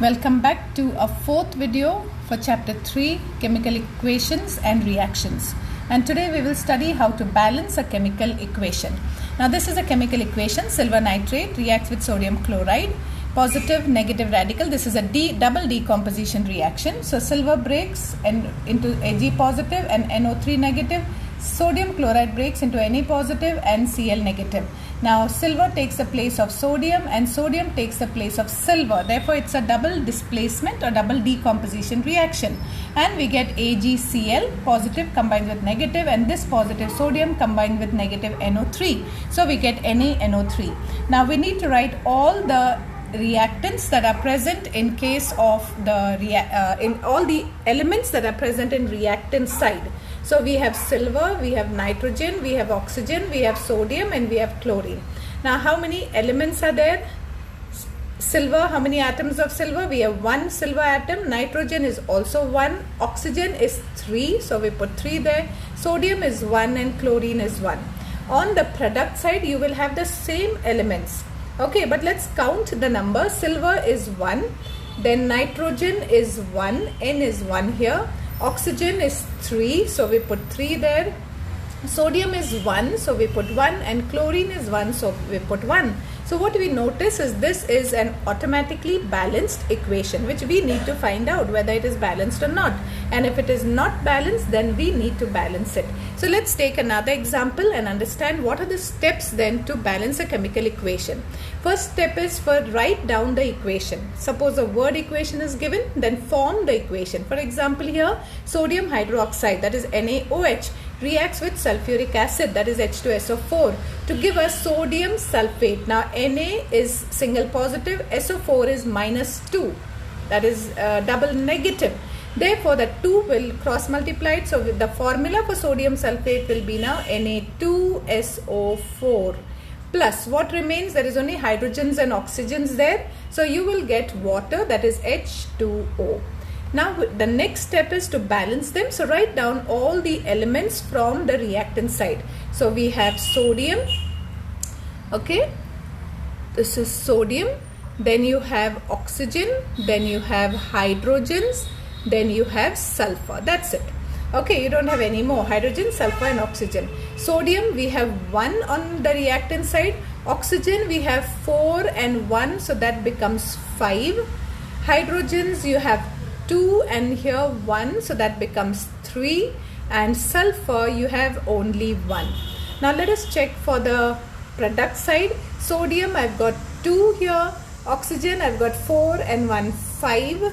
Welcome back to a fourth video for chapter 3, chemical equations and reactions. And today we will study how to balance a chemical equation. Now this is a chemical equation. Silver nitrate reacts with sodium chloride. Positive, negative radical. This is a double decomposition reaction. So silver breaks into Ag positive and NO3 negative. Sodium chloride breaks into Na positive and Cl negative. Now silver takes the place of sodium and sodium takes the place of silver. Therefore it's a double displacement or double decomposition reaction. And we get AgCl positive combined with negative, and this positive sodium combined with negative NO3. So we get NaNO3. Now we need to write all the reactants that are present in case of the in all the elements that are present in reactant side. So we have silver, we have nitrogen, we have oxygen, we have sodium, and we have chlorine. Now how many elements are there? Silver, how many atoms of silver? We have one silver atom. Nitrogen is also 1. Oxygen is 3, so we put 3 there. Sodium is 1 and chlorine is 1. On the product side you will have the same elements. Okay, but let's count the number. Silver is 1, then nitrogen is 1, N is 1 here. Oxygen is 3, so we put 3 there. Sodium is 1, so we put 1, and chlorine is 1, so we put 1. So what we notice is this is an automatically balanced equation, which we need to find out whether it is balanced or not. And if it is not balanced, then we need to balance it. So let's take another example and understand what are the steps then to balance a chemical equation. First step is write down the equation. Suppose a word equation is given, then form the equation. For example here, sodium hydroxide, that is NaOH, reacts with sulfuric acid, that is H2SO4, to give us sodium sulfate. Now Na is single positive, SO4 is -2, that is double negative. Therefore the 2 will cross multiply it, so the formula for sodium sulfate will be now Na2SO4 plus what remains, there is only hydrogens and oxygens there, so you will get water, that is H2O. Now the next step is to balance them. So write down all the elements from the reactant side. So we have sodium, okay, this is sodium, then you have oxygen, then you have hydrogens, then you have sulfur. That's it. Okay, you don't have any more. Hydrogen, sulfur and oxygen. Sodium we have 1 on the reactant side. Oxygen we have 4 and 1, so that becomes 5. Hydrogens you have 2 and here 1, so that becomes 3, and sulfur you have only 1. Now let us check for the product side. Sodium I've got 2 here, oxygen I've got 4 and 1 5,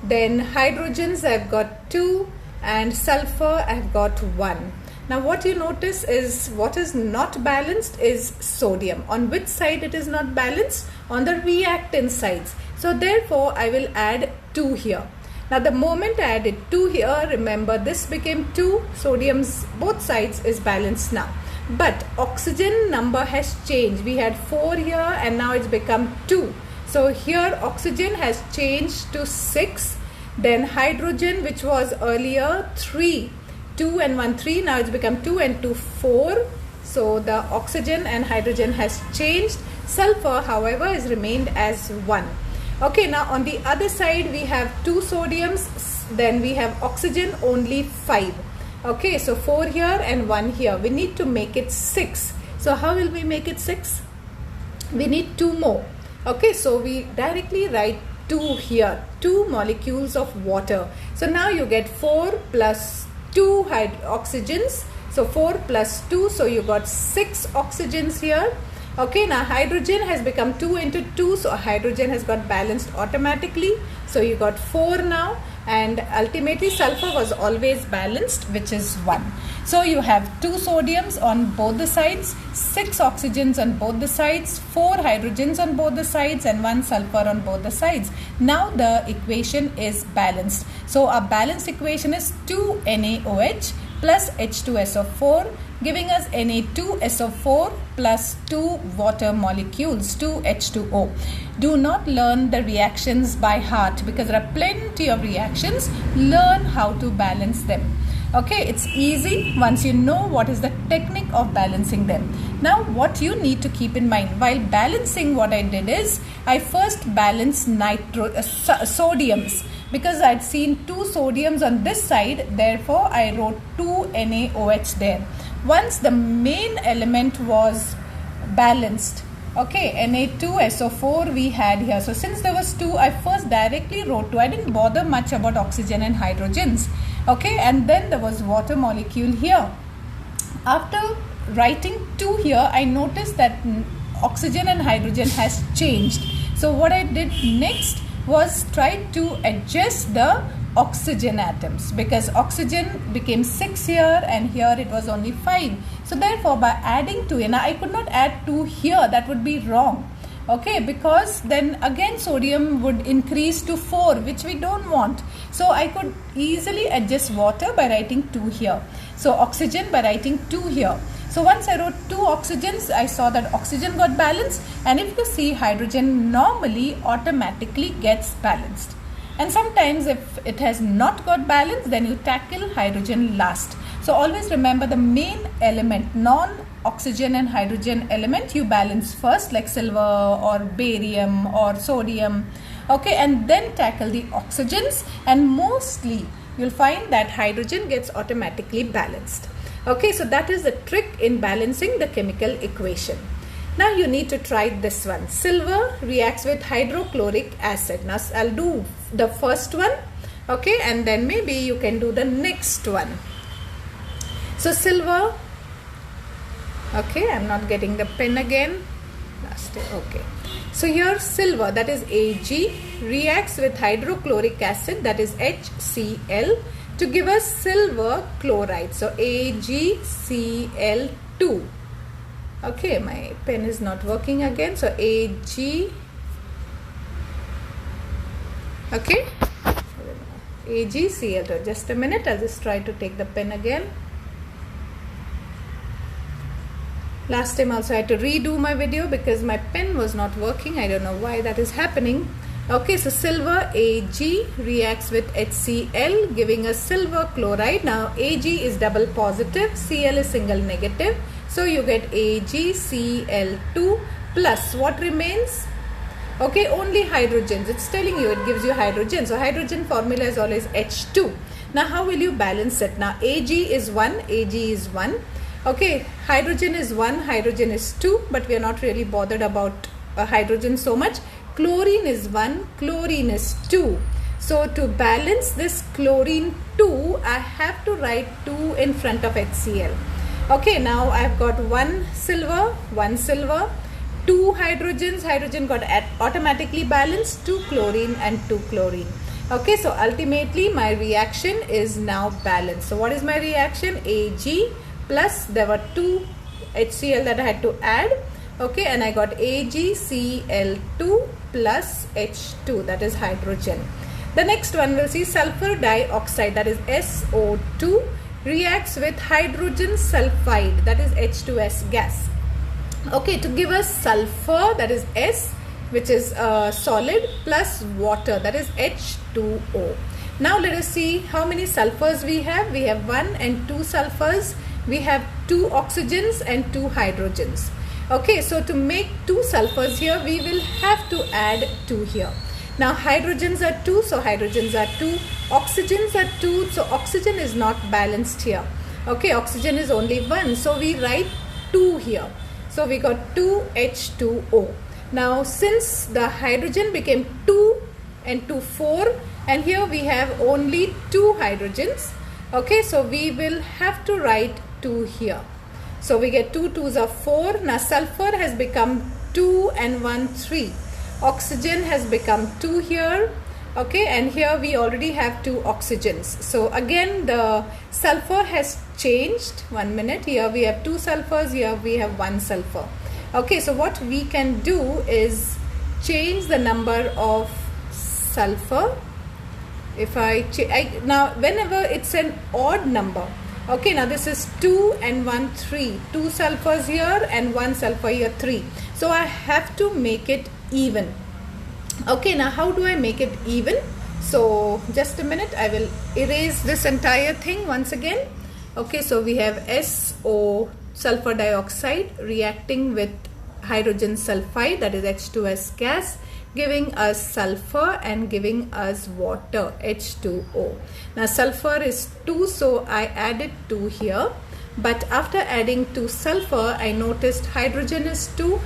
then hydrogens I've got 2 and sulfur I've got 1. Now what you notice is what is not balanced is sodium. On which side it is not balanced? On the reactant sides. So therefore I will add 2 here. Now the moment I added 2 here, remember this became 2, sodium's both sides is balanced now. But oxygen number has changed. We had 4 here and now it's become 2. So here oxygen has changed to 6. Then hydrogen, which was earlier 3, 2 and 1 3, now it's become 2 and 2 4. So the oxygen and hydrogen has changed. Sulfur however is remained as 1. Okay, now on the other side we have 2 sodiums, then we have oxygen only 5. Okay, so 4 here and 1 here. We need to make it 6. So how will we make it 6? We need 2 more. Okay, so we directly write 2 here, 2 molecules of water. So now you get 4 plus 2 oxygens. So 4 plus 2, so you got 6 oxygens here. Okay, now hydrogen has become 2 into 2, so hydrogen has got balanced automatically. So you got 4 now, and ultimately sulfur was always balanced, which is 1. So you have 2 sodiums on both the sides, 6 oxygens on both the sides, 4 hydrogens on both the sides, and 1 sulfur on both the sides. Now the equation is balanced. So our balanced equation is 2 NaOH plus H2SO4, giving us Na2SO4 plus 2 water molecules, 2 H2O. Do not learn the reactions by heart because there are plenty of reactions. Learn how to balance them. Okay, it's easy once you know what is the technique of balancing them. Now, what you need to keep in mind while balancing, what I did is I first balanced sodiums, because I'd seen 2 sodiums on this side, therefore I wrote 2 NaOH there. Once the main element was balanced, okay, Na2SO4 we had here. So since there was 2, I first directly wrote 2. I didn't bother much about oxygen and hydrogens. Okay, and then there was water molecule here. After writing 2 here, I noticed that oxygen and hydrogen has changed. So what I did next was try to adjust the oxygen atoms, because oxygen became 6 here and here it was only 5. So therefore by adding 2 here, now I could not add 2 here, that would be wrong. Okay, because then again sodium would increase to 4, which we don't want. So I could easily adjust water by writing 2 here. So oxygen by writing 2 here. So once I wrote 2 oxygens, I saw that oxygen got balanced, and if you see, hydrogen normally automatically gets balanced. And sometimes if it has not got balanced, then you tackle hydrogen last. So always remember the main element, non-oxygen and hydrogen element, you balance first, like silver or barium or sodium. Okay, and then tackle the oxygens, and mostly you'll find that hydrogen gets automatically balanced. Okay, so that is the trick in balancing the chemical equation. Now you need to try this one. Silver reacts with hydrochloric acid. Now I'll do the first one, okay, and then maybe you can do the next one. So silver, okay, I'm not getting the pen again. Okay, so here silver, that is Ag, reacts with hydrochloric acid, that is HCl, to give us silver chloride. So AgCl2. Okay, my pen is not working again. So Ag, okay, AgCl2. Just a minute, I'll just try to take the pen again. Last time also I had to redo my video because my pen was not working. I don't know why that is happening. Okay, so silver Ag reacts with HCl, giving us silver chloride. Now Ag is double positive, Cl is single negative. So you get AgCl2 plus what remains? Okay, only hydrogens. It's telling you, it gives you hydrogen. So hydrogen formula is always H2. Now how will you balance it? Now Ag is 1, Ag is 1. Okay, hydrogen is 1, hydrogen is 2, but we are not really bothered about hydrogen so much. Chlorine is 1, chlorine is 2. So to balance this chlorine 2, I have to write 2 in front of HCl. Okay, now I've got 1 silver, 2 hydrogens, hydrogen got automatically balanced, 2 chlorine and 2 chlorine. Okay, so ultimately my reaction is now balanced. So what is my reaction? Ag plus, there were 2 HCl that I had to add. Okay, and I got AgCl2 plus H2, that is hydrogen. The next one we'll see sulfur dioxide, that is SO2, reacts with hydrogen sulfide, that is H2S gas. Okay, to give us sulfur, that is S, which is solid, plus water, that is H2O. Now let us see how many sulfurs we have. We have 1 and 2 sulfurs. We have 2 oxygens and 2 hydrogens. Okay, so to make 2 sulfurs here, we will have to add 2 here. Now hydrogens are 2, so hydrogens are 2. Oxygens are 2, so oxygen is not balanced here. Okay, oxygen is only 1, so we write 2 here. So we got 2H2O. Now since the hydrogen became 2 and 2, 4, and here we have only 2 hydrogens. Okay, so we will have to write 2 here. So we get 2 2s are 4. Now sulfur has become 2 and 1, 3. Oxygen has become 2 here. Okay, and here we already have 2 oxygens. So again the sulfur has changed. 1 minute. Here we have 2 sulfurs. Here we have 1 sulfur. Okay, so what we can do is change the number of sulfur. If now whenever it's an odd number, okay, now this is 2 and 1, 3, 2 sulfurs here and 1 sulfur here, 3. So I have to make it even. Okay, now how do I make it even? So just a minute, I will erase this entire thing once again. Okay, so we have SO, sulfur dioxide, reacting with hydrogen sulfide, that is H2S gas, giving us sulfur and giving us water, H2O. Now sulfur is 2, so I added 2 here. But after adding 2 sulfur, I noticed hydrogen is 2,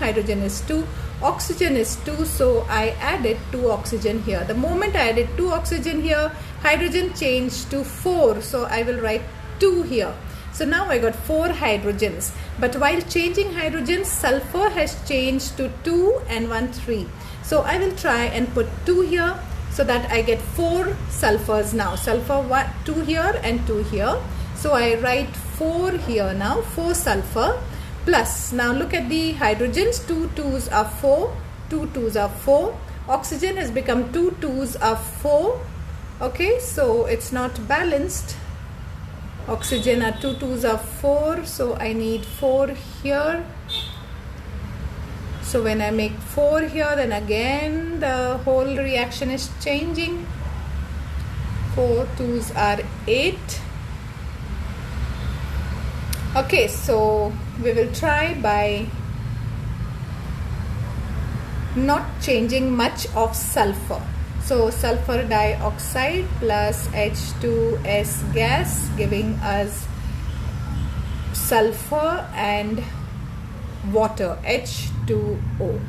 oxygen is 2, so I added 2 oxygen here. The moment I added 2 oxygen here, hydrogen changed to 4, so I will write 2 here. So now I got 4 hydrogens. But while changing hydrogens, sulfur has changed to 2 and 1, 3. So I will try and put 2 here so that I get 4 sulfurs now. Sulfur 2 here and 2 here. So I write 4 here now, 4 sulfur plus. Now look at the hydrogens, 2 2s are 4, 2 2s are 4. Oxygen has become 2 2s are 4. Okay, so it's not balanced. Oxygen are 2 2s are 4, so I need 4 here. So when I make 4 here, then again the whole reaction is changing. 4 2s are 8. Okay, so we will try by not changing much of sulfur. So sulfur dioxide plus H2S gas giving us sulfur and water, H2O.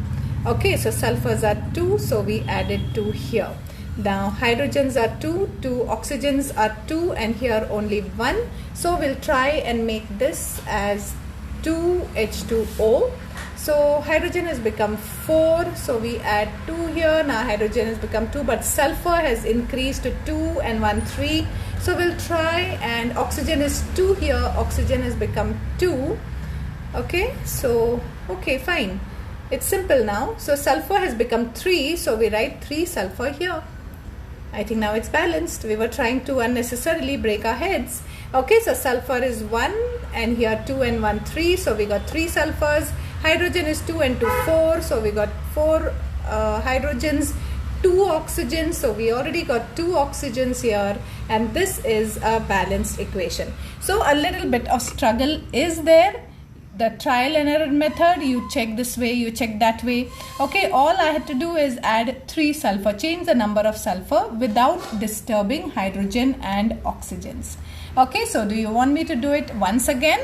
Okay, so sulfurs are 2, so we added 2 here. Now hydrogens are 2, 2 oxygens are 2, and here only 1. So we'll try and make this as 2H2O. So hydrogen has become 4, so we add 2 here. Now hydrogen has become 2, but sulfur has increased to 2 and 1, 3. So we'll try, and oxygen is 2 here, oxygen has become 2. Okay, so okay, fine. It's simple now. So sulfur has become 3, so we write 3 sulfur here. I think now it's balanced. We were trying to unnecessarily break our heads. Okay, so sulfur is 1, and here 2 and 1, 3. So we got 3 sulfurs. Hydrogen is 2 and 2, 4. So we got 4 hydrogens, 2 oxygens. So we already got 2 oxygens here. And this is a balanced equation. So a little bit of struggle is there. The trial and error method, you check this way, you check that way. Okay, all I had to do is add 3 sulfur, change the number of sulfur without disturbing hydrogen and oxygens. Okay, so do you want me to do it once again?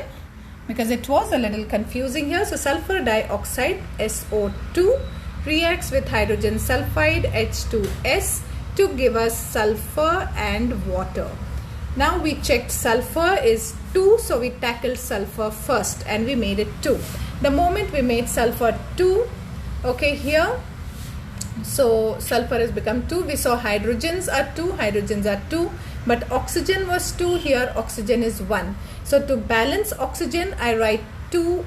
Because it was a little confusing here. So sulfur dioxide, SO2, reacts with hydrogen sulfide, H2S, to give us sulfur and water. Now we checked sulfur is 2, so we tackled sulfur first and we made it 2. The moment we made sulfur 2, okay, here, so sulfur has become 2. We saw hydrogens are 2, but oxygen was 2, here oxygen is 1. So to balance oxygen, I write 2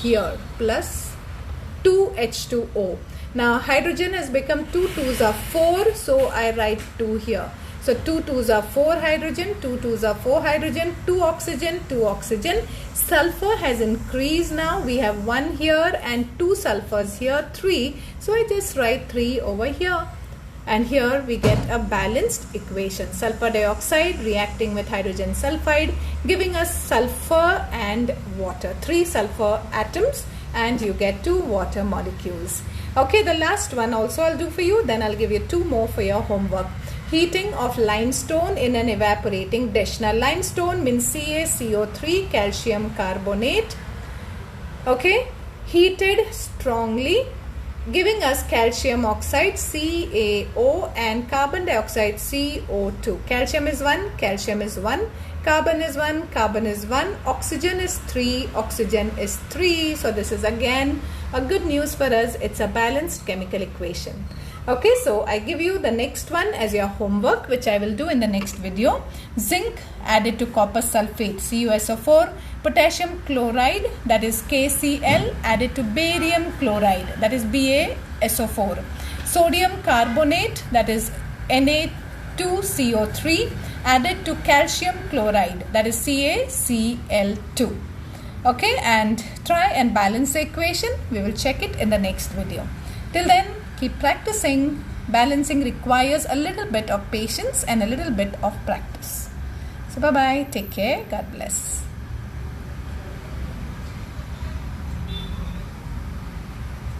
here plus 2 H2O. Now hydrogen has become 2 2s are 4, so I write 2 here. So 2 2s are 4 hydrogen, 2 2s are 4 hydrogen, 2 oxygen, 2 oxygen. Sulfur has increased now. We have 1 here and 2 sulfurs here, 3. So I just write 3 over here. And here we get a balanced equation. Sulfur dioxide reacting with hydrogen sulfide, giving us sulfur and water. 3 sulfur atoms, and you get 2 water molecules. Okay, the last one also I'll do for you. Then I'll give you 2 more for your homework. Heating of limestone in an evaporating dish. Now limestone means CaCO3, calcium carbonate. Okay, heated strongly, giving us calcium oxide, CaO, and carbon dioxide, CO2. Calcium is 1, calcium is 1, carbon is 1, carbon is 1, oxygen is 3, oxygen is 3. So this is again a good news for us. It's a balanced chemical equation. Okay, so I give you the next one as your homework, which I will do in the next video. Zinc added to copper sulfate, CuSO4. Potassium chloride, that is KCl, added to barium chloride, that is BaSO4. Sodium carbonate, that is Na2CO3, added to calcium chloride, that is CaCl2. Okay, and try and balance the equation. We will check it in the next video. Till then, keep practicing. Balancing requires a little bit of patience and a little bit of practice. So bye bye, take care, God bless.